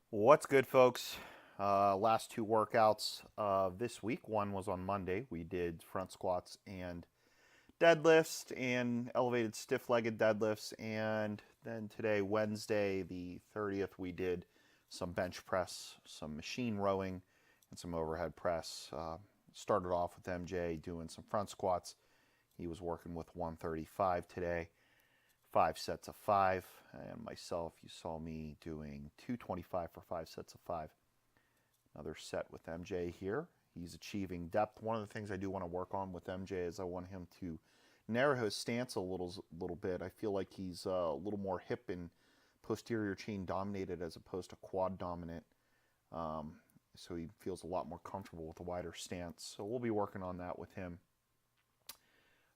What's good, folks? Last two workouts this week. One was on Monday. We did front squats and deadlifts and elevated stiff legged deadlifts. And then today, Wednesday, the 30th, we did some bench press, some machine rowing, and some overhead press. Started off with MJ doing some front squats. He was working with 135 today, 5 sets of 5, and myself, you saw me doing 225 for 5 sets of 5. Another set with MJ here. He's achieving depth. One of the things I do want to work on with MJ is I want him to narrow his stance a little bit. I feel like he's a little more hip and posterior chain dominated as opposed to quad dominant. Um, so he feels a lot more comfortable with a wider stance. So we'll be working on that with him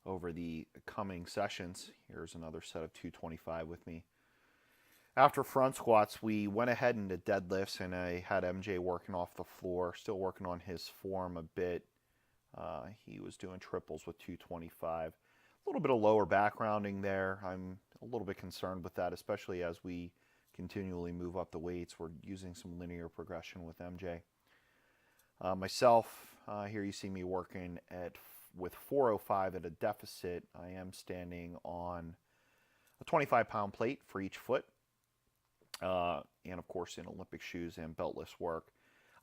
over the coming sessions. Here's another set of 225 with me. After front squats, we went ahead into deadlifts, and I had MJ working off the floor, still working on his form a bit. He was doing triples with 225. A little bit of lower back rounding there. I'm a little bit concerned with that, especially as we continually move up the weights. We're using some linear progression with MJ. Myself, here you see me working with 405 at a deficit. I am standing on a 25-pound plate for each foot, and of course in Olympic shoes and beltless work.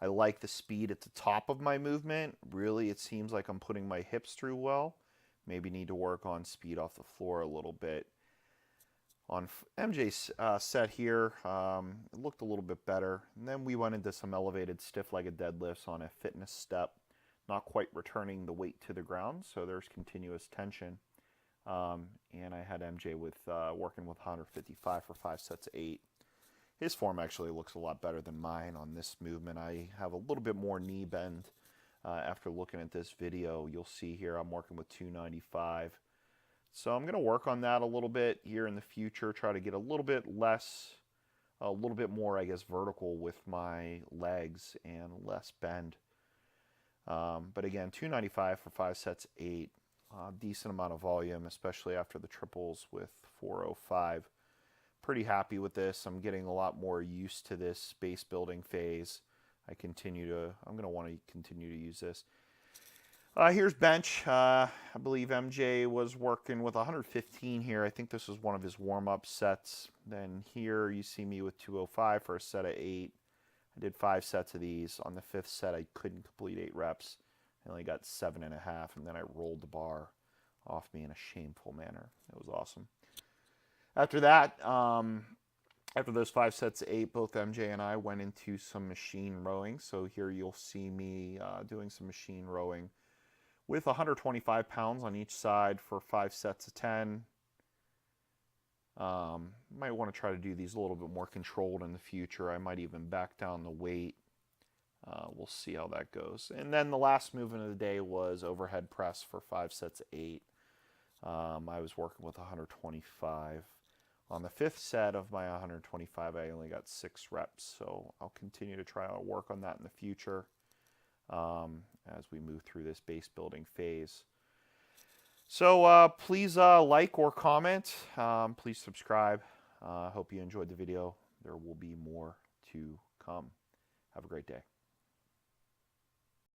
I like the speed at the top of my movement. Really, it seems like I'm putting my hips through well. Maybe need to work on speed off the floor a little bit. On MJ's set here, it looked a little bit better. And then we went into some elevated stiff-legged deadlifts on a fitness step, not quite returning the weight to the ground, so there's continuous tension. And I had MJ with working with 155 for 5 sets of 8. His form actually looks a lot better than mine on this movement. I have a little bit more knee bend. After looking at this video, you'll see here I'm working with 295. So I'm going to work on that a little bit here in the future, try to get a little bit less, a little bit more, I guess, vertical with my legs and less bend. But again, 295 for 5 sets of 8. Decent amount of volume, especially after the triples with 405. Pretty happy with this. I'm getting a lot more used to this base building phase. I'm going to want to continue to use this. Here's bench. I believe MJ was working with 115 here. I think this was one of his warm-up sets. Then here you see me with 205 for a set of 8. I did 5 sets of these. On the 5th set, I couldn't complete 8 reps. I only got 7.5, and then I rolled the bar off me in a shameful manner. It was awesome. After that, after those 5 sets of 8, both MJ and I went into some machine rowing. So here you'll see me doing some machine rowing with 125 pounds on each side for 5 sets of 10. Might want to try to do these a little bit more controlled in the future. I might even back down the weight. We'll see how that goes. And then the last movement of the day was overhead press for 5 sets of 8. I was working with 125. On the 5th set of my 125, I only got 6 reps, so I'll continue to try to work on that in the future as we move through this base building phase. So please like or comment. Please subscribe. Hope you enjoyed the video. There will be more to come. Have a great day.